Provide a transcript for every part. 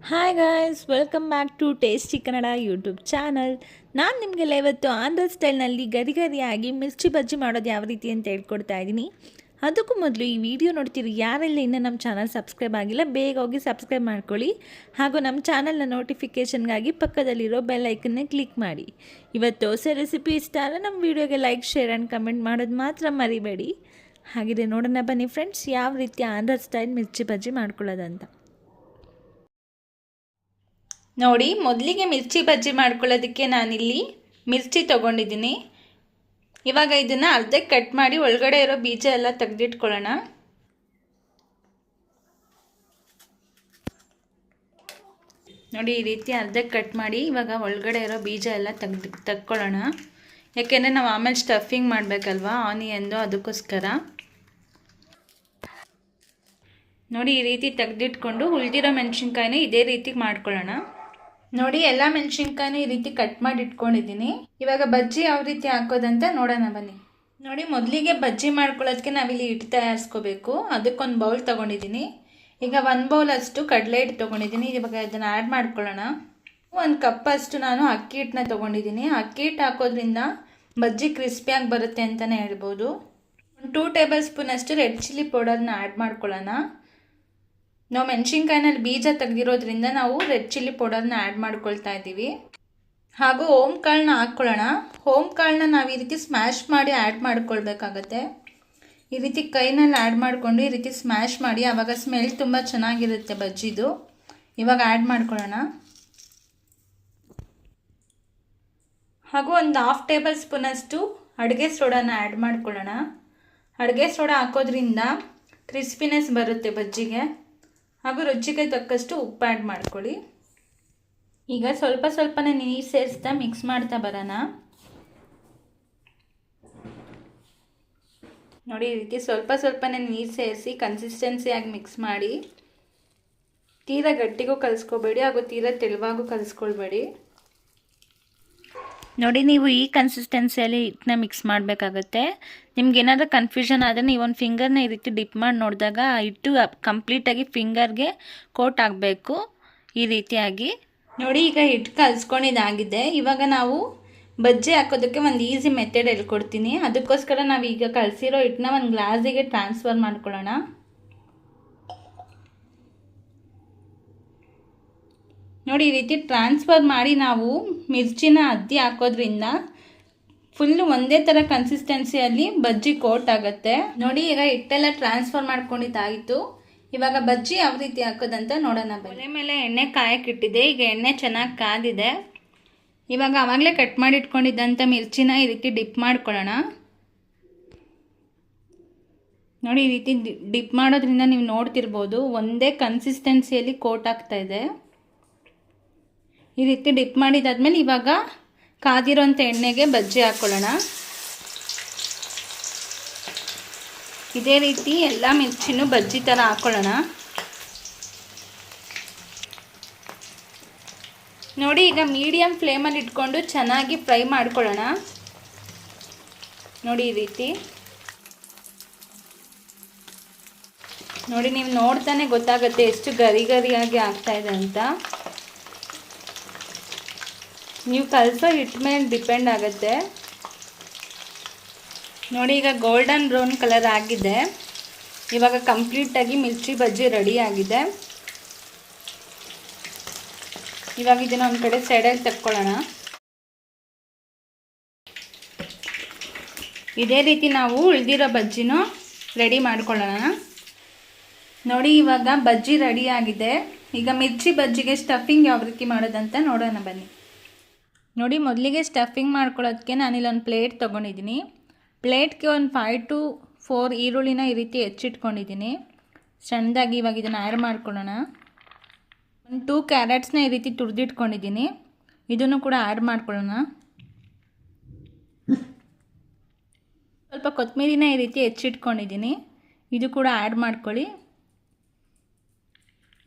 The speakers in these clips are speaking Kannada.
Hi guys, welcome back to tasty Kannada YouTube channel. ನಾನು ನಿಮಗೆಲ್ಲ ಇವತ್ತು ಆಂಧ್ರ ಸ್ಟೈಲ್ನಲ್ಲಿ ಗರಿಗರಿಯಾಗಿ ಮಿರ್ಚಿ ಬಜ್ಜಿ ಮಾಡೋದು ಯಾವ ರೀತಿ ಅಂತ ಹೇಳ್ಕೊಡ್ತಾ ಇದ್ದೀನಿ. ಅದಕ್ಕೂ ಮೊದಲು ಈ ವಿಡಿಯೋ ನೋಡ್ತೀರಿ ಯಾರೆಲ್ಲ ಇನ್ನೂ ನಮ್ಮ ಚಾನಲ್ ಸಬ್ಸ್ಕ್ರೈಬ್ ಆಗಿಲ್ಲ, ಬೇಗ ಹೋಗಿ ಸಬ್ಸ್ಕ್ರೈಬ್ ಮಾಡ್ಕೊಳ್ಳಿ. ಹಾಗೂ ನಮ್ಮ ಚಾನಲ್ನ ನೋಟಿಫಿಕೇಷನ್ಗಾಗಿ ಪಕ್ಕದಲ್ಲಿರೋ ಬೆಲ್ ಐಕನ್ನೇ ಕ್ಲಿಕ್ ಮಾಡಿ. ಇವತ್ತು ಹೊಸ ರೆಸಿಪಿ ಇಷ್ಟ ಆದರೆ ನಮ್ಮ ವಿಡಿಯೋಗೆ ಲೈಕ್, ಶೇರ್ ಆ್ಯಂಡ್ ಕಮೆಂಟ್ ಮಾಡೋದು ಮಾತ್ರ ಮರಿಬೇಡಿ. ಹಾಗಿದೆ ನೋಡೋಣ ಬನ್ನಿ ಫ್ರೆಂಡ್ಸ್, ಯಾವ ರೀತಿ ಆಂಧ್ರ ಸ್ಟೈಲ್ ಮಿರ್ಚಿ ಬಜ್ಜಿ ಮಾಡ್ಕೊಳ್ಳೋದಂತ ನೋಡಿ. ಮೊದಲಿಗೆ ಮಿರ್ಚಿ ಬಜ್ಜಿ ಮಾಡ್ಕೊಳ್ಳೋದಕ್ಕೆ ನಾನಿಲ್ಲಿ ಮಿರ್ಚಿ ತೊಗೊಂಡಿದ್ದೀನಿ. ಇವಾಗ ಇದನ್ನು ಅರ್ಧಕ್ಕೆ ಕಟ್ ಮಾಡಿ ಒಳಗಡೆ ಇರೋ ಬೀಜ ಎಲ್ಲ ತೆಗೆದಿಟ್ಕೊಳ್ಳೋಣ. ನೋಡಿ, ಈ ರೀತಿ ಅರ್ಧಕ್ಕೆ ಕಟ್ ಮಾಡಿ ಇವಾಗ ಒಳಗಡೆ ಇರೋ ಬೀಜ ಎಲ್ಲ ತೆಗ್ಕೊಳ್ಳೋಣ. ಯಾಕೆಂದರೆ ನಾವು ಆಮೇಲೆ ಸ್ಟಫಿಂಗ್ ಮಾಡಬೇಕಲ್ವಾ ಆನಿಯನ್ದು, ಅದಕ್ಕೋಸ್ಕರ. ನೋಡಿ, ಈ ರೀತಿ ತೆಗೆದಿಟ್ಕೊಂಡು ಉಳಿದಿರೋ ಮೆಣಸಿನ್ಕಾಯಿನ ಇದೇ ರೀತಿ ಮಾಡ್ಕೊಳ್ಳೋಣ. ನೋಡಿ, ಎಲ್ಲ ಮೆಣಸಿನ್ಕಾಯಿನೂ ಈ ರೀತಿ ಕಟ್ ಮಾಡಿ ಇಟ್ಕೊಂಡಿದ್ದೀನಿ. ಇವಾಗ ಬಜ್ಜಿ ಯಾವ ರೀತಿ ಹಾಕೋದಂತ ನೋಡೋಣ ಬನ್ನಿ. ನೋಡಿ, ಮೊದಲಿಗೆ ಬಜ್ಜಿ ಮಾಡ್ಕೊಳ್ಳೋದಕ್ಕೆ ನಾವಿಲ್ಲಿ ಹಿಟ್ಟು ತಯಾರಿಸ್ಕೋಬೇಕು. ಅದಕ್ಕೊಂದು ಬೌಲ್ ತೊಗೊಂಡಿದ್ದೀನಿ. ಈಗ 1 ಬೌಲ್ ಅಷ್ಟು ಕಡಲೆ ಹಿಟ್ಟು ತೊಗೊಂಡಿದ್ದೀನಿ. ಇವಾಗ ಅದನ್ನು ಆ್ಯಡ್ ಮಾಡ್ಕೊಳ್ಳೋಣ. 1 ಕಪ್ ಅಷ್ಟು ನಾನು ಅಕ್ಕಿ ಹಿಟ್ಟನ್ನ ತೊಗೊಂಡಿದ್ದೀನಿ. ಅಕ್ಕಿ ಹಿಟ್ಟು ಹಾಕೋದ್ರಿಂದ ಬಜ್ಜಿ ಕ್ರಿಸ್ಪಿಯಾಗಿ ಬರುತ್ತೆ ಅಂತಲೇ ಹೇಳ್ಬೋದು. 2 ಟೇಬಲ್ ಸ್ಪೂನ್ ಅಷ್ಟು ರೆಡ್ ಚಿಲ್ಲಿ ಪೌಡರ್ನ ಆ್ಯಡ್ ಮಾಡ್ಕೊಳ್ಳೋಣ. ನಾವು ಮೆಣಸಿನ್ಕಾಯಿನಲ್ಲಿ ಬೀಜ ತೆಗೆದಿರೋದ್ರಿಂದ ನಾವು ರೆಡ್ ಚಿಲ್ಲಿ ಪೌಡರ್ನ ಆ್ಯಡ್ ಮಾಡ್ಕೊಳ್ತಾ ಇದ್ದೀವಿ. ಹಾಗೂ ಓಮ್ ಕಾಳನ್ನ ಹಾಕ್ಕೊಳ್ಳೋಣ. ಓಮ್ ಕಾಳನ್ನ ನಾವು ಈ ರೀತಿ ಸ್ಮ್ಯಾಶ್ ಮಾಡಿ ಆ್ಯಡ್ ಮಾಡ್ಕೊಳ್ಬೇಕಾಗತ್ತೆ. ಈ ರೀತಿ ಕೈನಲ್ಲಿ ಆ್ಯಡ್ ಮಾಡಿಕೊಂಡು ಈ ರೀತಿ ಸ್ಮ್ಯಾಶ್ ಮಾಡಿ, ಆವಾಗ ಸ್ಮೆಲ್ ತುಂಬ ಚೆನ್ನಾಗಿರುತ್ತೆ ಬಜ್ಜಿದು. ಇವಾಗ ಆ್ಯಡ್ ಮಾಡ್ಕೊಳ್ಳೋಣ. ಹಾಗೂ ಒಂದು 1/2 ಟೇಬಲ್ ಸ್ಪೂನ್ ಅಷ್ಟು ಅಡುಗೆ ಸೋಡಾನ ಆ್ಯಡ್ ಮಾಡ್ಕೊಳ್ಳೋಣ. ಅಡುಗೆ ಸೋಡಾ ಹಾಕೋದ್ರಿಂದ ಕ್ರಿಸ್ಪಿನೆಸ್ ಬರುತ್ತೆ ಬಜ್ಜಿಗೆ. ಹಾಗೂ ರುಚಿಗೆ ತಕ್ಕಷ್ಟು ಉಪ್ಪು ಆ್ಯಡ್ ಮಾಡ್ಕೊಳ್ಳಿ. ಈಗ ಸ್ವಲ್ಪನೇ ನೀರು ಸೇರಿಸ್ತಾ ಮಿಕ್ಸ್ ಮಾಡ್ತಾ ಬರೋಣ. ನೋಡಿ, ಈ ರೀತಿ ಸ್ವಲ್ಪನೇ ನೀರು ಸೇರಿಸಿ ಕನ್ಸಿಸ್ಟೆನ್ಸಿಯಾಗಿ ಮಿಕ್ಸ್ ಮಾಡಿ. ತೀರಾ ಗಟ್ಟಿಗೂ ಕಲಿಸ್ಕೋಬೇಡಿ ಹಾಗೂ ತೀರಾ ತೆಳುವಾಗೂ ಕಲಿಸ್ಕೊಳ್ಬೇಡಿ. ನೋಡಿ, ನೀವು ಈ ಕನ್ಸಿಸ್ಟೆನ್ಸಿಯಲ್ಲಿ ಹಿಟ್ಟನ್ನ ಮಿಕ್ಸ್ ಮಾಡಬೇಕಾಗತ್ತೆ. ನಿಮ್ಗೆ ಏನಾದರೂ ಕನ್ಫ್ಯೂಷನ್ ಆದರೆ ನೀವು ಒಂದು ಫಿಂಗರ್ನ ಈ ರೀತಿ ಡಿಪ್ ಮಾಡಿ ನೋಡಿದಾಗ ಆ ಹಿಟ್ಟು ಕಂಪ್ಲೀಟಾಗಿ ಫಿಂಗರ್ಗೆ ಕೋಟ್ ಆಗಬೇಕು. ಈ ರೀತಿಯಾಗಿ ನೋಡಿ, ಈಗ ಹಿಟ್ಟು ಕಲಿಸ್ಕೊಂಡಿದ್ದಾಗಿದೆ. ಇವಾಗ ನಾವು ಬಜ್ಜಿ ಹಾಕೋದಕ್ಕೆ ಒಂದು ಈಸಿ ಮೆಥಡ್ ಹೇಳ್ಕೊಡ್ತೀನಿ. ಅದಕ್ಕೋಸ್ಕರ ನಾವು ಈಗ ಕಲಸಿರೋ ಹಿಟ್ಟನ್ನ ಒಂದು ಗ್ಲಾಸಿಗೆ ಟ್ರಾನ್ಸ್ಫರ್ ಮಾಡ್ಕೊಳ್ಳೋಣ. ನೋಡಿ, ಈ ರೀತಿ ಟ್ರಾನ್ಸ್ಫರ್ ಮಾಡಿ ನಾವು ಮಿರ್ಚಿನ ಅದ್ದಿ ಹಾಕೋದ್ರಿಂದ ಫುಲ್ಲು ಒಂದೇ ಥರ ಕನ್ಸಿಸ್ಟೆನ್ಸಿಯಲ್ಲಿ ಬಜ್ಜಿ ಕೋಟ್ ಆಗುತ್ತೆ. ನೋಡಿ, ಈಗ ಹಿಟ್ಟೆಲ್ಲ ಟ್ರಾನ್ಸ್ಫರ್ ಮಾಡ್ಕೊಂಡಿದ್ದಾಯಿತು. ಇವಾಗ ಬಜ್ಜಿ ಯಾವ ರೀತಿ ಹಾಕೋದಂತ ನೋಡೋಣ. ಒಲೆ ಮೇಲೆ ಎಣ್ಣೆ ಕಾಯಕ್ಕಿಟ್ಟಿದೆ. ಈಗ ಎಣ್ಣೆ ಚೆನ್ನಾಗಿ ಕಾದಿದೆ. ಇವಾಗ ಆವಾಗಲೇ ಕಟ್ ಮಾಡಿ ಇಟ್ಕೊಂಡಿದ್ದಂಥ ಮಿರ್ಚಿನ ಈ ರೀತಿ ಡಿಪ್ ಮಾಡ್ಕೊಳ್ಳೋಣ. ನೋಡಿ, ಈ ರೀತಿ ಡಿಪ್ ಮಾಡೋದ್ರಿಂದ ನೀವು ನೋಡ್ತಿರ್ಬೋದು ಒಂದೇ ಕನ್ಸಿಸ್ಟೆನ್ಸಿಯಲ್ಲಿ ಕೋಟ್ ಆಗ್ತಾ ಇದೆ. ಈ ರೀತಿ ಡಿಪ್ ಮಾಡಿದಾದ್ಮೇಲೆ ಇವಾಗ ಕಾದಿರೋಂಥ ಎಣ್ಣೆಗೆ ಬಜ್ಜಿ ಹಾಕ್ಕೊಳ್ಳೋಣ. ಇದೇ ರೀತಿ ಎಲ್ಲ ಮಿರ್ಚಿನೂ ಬಜ್ಜಿ ಥರ ಹಾಕ್ಕೊಳ್ಳೋಣ. ನೋಡಿ, ಈಗ ಮೀಡಿಯಮ್ ಫ್ಲೇಮಲ್ಲಿ ಇಟ್ಕೊಂಡು ಚೆನ್ನಾಗಿ ಫ್ರೈ ಮಾಡ್ಕೊಳ್ಳೋಣ. ನೋಡಿ, ಈ ರೀತಿ ನೋಡಿ, ನೀವು ನೋಡ್ತಾನೆ ಗೊತ್ತಾಗುತ್ತೆ ಎಷ್ಟು ಗರಿಯಾಗಿ ಆಗ್ತಾ ಇದೆ ಅಂತ. ನೀವು ಕಲಸೋ ಹಿಟ್ಟು ಮೇಲೆ ಡಿಪೆಂಡ್ ಆಗುತ್ತೆ. ನೋಡಿ, ಈಗ ಗೋಲ್ಡನ್ ಬ್ರೌನ್ ಕಲರ್ ಆಗಿದೆ. ಇವಾಗ ಕಂಪ್ಲೀಟಾಗಿ ಮಿರ್ಚಿ ಬಜ್ಜಿ ರೆಡಿ ಆಗಿದೆ. ಇವಾಗ ಇದನ್ನು ಒಂದು ಕಡೆ ಸೈಡಲ್ಲಿ ತಕ್ಕೊಳ್ಳೋಣ. ಇದೇ ರೀತಿ ನಾವು ಉಳಿದಿರೋ ಬಜ್ಜಿನೂ ರೆಡಿ ಮಾಡ್ಕೊಳ್ಳೋಣ. ನೋಡಿ, ಇವಾಗ ಬಜ್ಜಿ ರೆಡಿ ಆಗಿದೆ. ಈಗ ಮಿರ್ಚಿ ಬಜ್ಜಿಗೆ ಸ್ಟಫಿಂಗ್ ಯಾವ ರೀತಿ ಮಾಡೋದಂತ ನೋಡೋಣ ಬನ್ನಿ. ನೋಡಿ, ಮೊದಲಿಗೆ ಸ್ಟಫಿಂಗ್ ಮಾಡ್ಕೊಳ್ಳೋದಕ್ಕೆ ನಾನಿಲ್ಲಿ ಒಂದು ಪ್ಲೇಟ್ ತೊಗೊಂಡಿದ್ದೀನಿ. ಪ್ಲೇಟ್ಗೆ ಒಂದು 5 to 4 ಈರುಳ್ಳಿನ ಈ ರೀತಿ ಹೆಚ್ಚಿಟ್ಕೊಂಡಿದ್ದೀನಿ ಸಣ್ಣದಾಗಿ. ಇವಾಗ ಇದನ್ನು ಆ್ಯಡ್ ಮಾಡ್ಕೊಳ್ಳೋಣ. ಒಂದು 2 ಕ್ಯಾರೆಟ್ಸ್ನ ಈ ರೀತಿ ತುರಿದಿಟ್ಕೊಂಡಿದ್ದೀನಿ. ಇದನ್ನು ಕೂಡ ಆ್ಯಡ್ ಮಾಡ್ಕೊಳ್ಳೋಣ. ಸ್ವಲ್ಪ ಕೊತ್ತಂಬರಿನ ಈ ರೀತಿ ಹೆಚ್ಚಿಟ್ಕೊಂಡಿದ್ದೀನಿ. ಇದು ಕೂಡ ಆ್ಯಡ್ ಮಾಡ್ಕೊಳ್ಳಿ.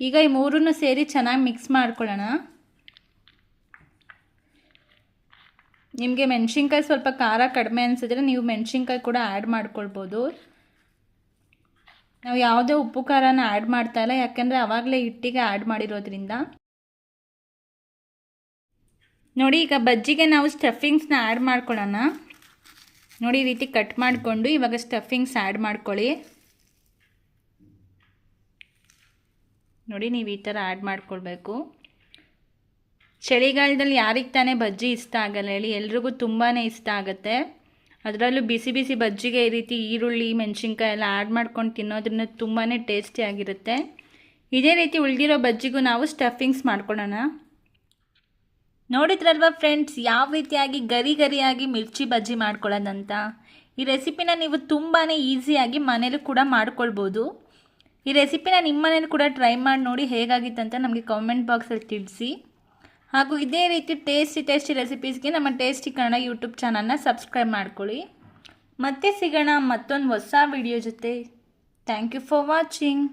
ಈಗ ಈ ಮೂರನ್ನು ಸೇರಿ ಚೆನ್ನಾಗಿ ಮಿಕ್ಸ್ ಮಾಡ್ಕೊಳ್ಳೋಣ. ನಿಮಗೆ ಮೆಣಸಿನ್ಕಾಯಿ ಸ್ವಲ್ಪ ಖಾರ ಕಡಿಮೆ ಅನಿಸಿದ್ರೆ ನೀವು ಮೆಣಸಿನ್ಕಾಯಿ ಕೂಡ ಆ್ಯಡ್ ಮಾಡ್ಕೊಳ್ಬೋದು. ನಾವು ಯಾವುದೇ ಉಪ್ಪು ಖಾರನ ಆ್ಯಡ್ ಮಾಡ್ತಾ ಇಲ್ಲ, ಯಾಕೆಂದರೆ ಆವಾಗಲೇ ಹಿಟ್ಟಿಗೆ ಆ್ಯಡ್ ಮಾಡಿರೋದ್ರಿಂದ. ನೋಡಿ ಈಗ ಬಜ್ಜಿಗೆ ನಾವು ಸ್ಟಫಿಂಗ್ಸ್ನ ಆ್ಯಡ್ ಮಾಡ್ಕೊಳ್ಳೋಣ. ನೋಡಿ ಈ ರೀತಿ ಕಟ್ ಮಾಡಿಕೊಂಡು ಇವಾಗ ಸ್ಟಫಿಂಗ್ಸ್ ಆ್ಯಡ್ ಮಾಡ್ಕೊಳ್ಳಿ. ನೋಡಿ ನೀವು ಈ ಥರ ಆ್ಯಡ್ ಮಾಡ್ಕೊಳ್ಬೇಕು. ಚಳಿಗಾಲದಲ್ಲಿ ಯಾರಿಗೆ ತಾನೇ ಬಜ್ಜಿ ಇಷ್ಟ ಆಗಲ್ಲ ಹೇಳಿ, ಎಲ್ರಿಗೂ ತುಂಬಾ ಇಷ್ಟ ಆಗುತ್ತೆ. ಅದರಲ್ಲೂ ಬಿಸಿ ಬಿಸಿ ಬಜ್ಜಿಗೆ ಈ ರೀತಿ ಈರುಳ್ಳಿ ಮೆಣಸಿನ್ಕಾಯಿ ಎಲ್ಲ ಆ್ಯಡ್ ಮಾಡ್ಕೊಂಡು ತಿನ್ನೋದ್ರಿಂದ ತುಂಬಾ ಟೇಸ್ಟಿಯಾಗಿರುತ್ತೆ. ಇದೇ ರೀತಿ ಉಳಿದಿರೋ ಬಜ್ಜಿಗೂ ನಾವು ಸ್ಟಫಿಂಗ್ಸ್ ಮಾಡ್ಕೊಳ್ಳೋಣ. ನೋಡಿದ್ರಲ್ವ ಫ್ರೆಂಡ್ಸ್ ಯಾವ ರೀತಿಯಾಗಿ ಗರಿ ಗರಿಯಾಗಿ ಮಿರ್ಚಿ ಬಜ್ಜಿ ಮಾಡ್ಕೊಳ್ಳೋದಂತ. ಈ ರೆಸಿಪಿನ ನೀವು ತುಂಬಾ ಈಸಿಯಾಗಿ ಮನೇಲೂ ಕೂಡ ಮಾಡ್ಕೊಳ್ಬೋದು. ಈ ರೆಸಿಪಿನ ನಿಮ್ಮ ಮನೇಲಿ ಕೂಡ ಟ್ರೈ ಮಾಡಿ ನೋಡಿ ಹೇಗಾಗಿತ್ತಂತ ನಮಗೆ ಕಾಮೆಂಟ್ ಬಾಕ್ಸಲ್ಲಿ ತಿಳಿಸಿ. ಹಾಗೂ ಇದೇ ರೀತಿ ಟೇಸ್ಟಿ ರೆಸಿಪೀಸ್ಗೆ ನಮ್ಮ ಟೇಸ್ಟಿ ಕನ್ನಡ ಯೂಟ್ಯೂಬ್ ಚಾನಲ್ನ ಸಬ್ಸ್ಕ್ರೈಬ್ ಮಾಡ್ಕೊಳ್ಳಿ. ಮತ್ತೆ ಸಿಗೋಣ ಮತ್ತೊಂದು ಹೊಸ ವಿಡಿಯೋ ಜೊತೆ. Thank you for watching.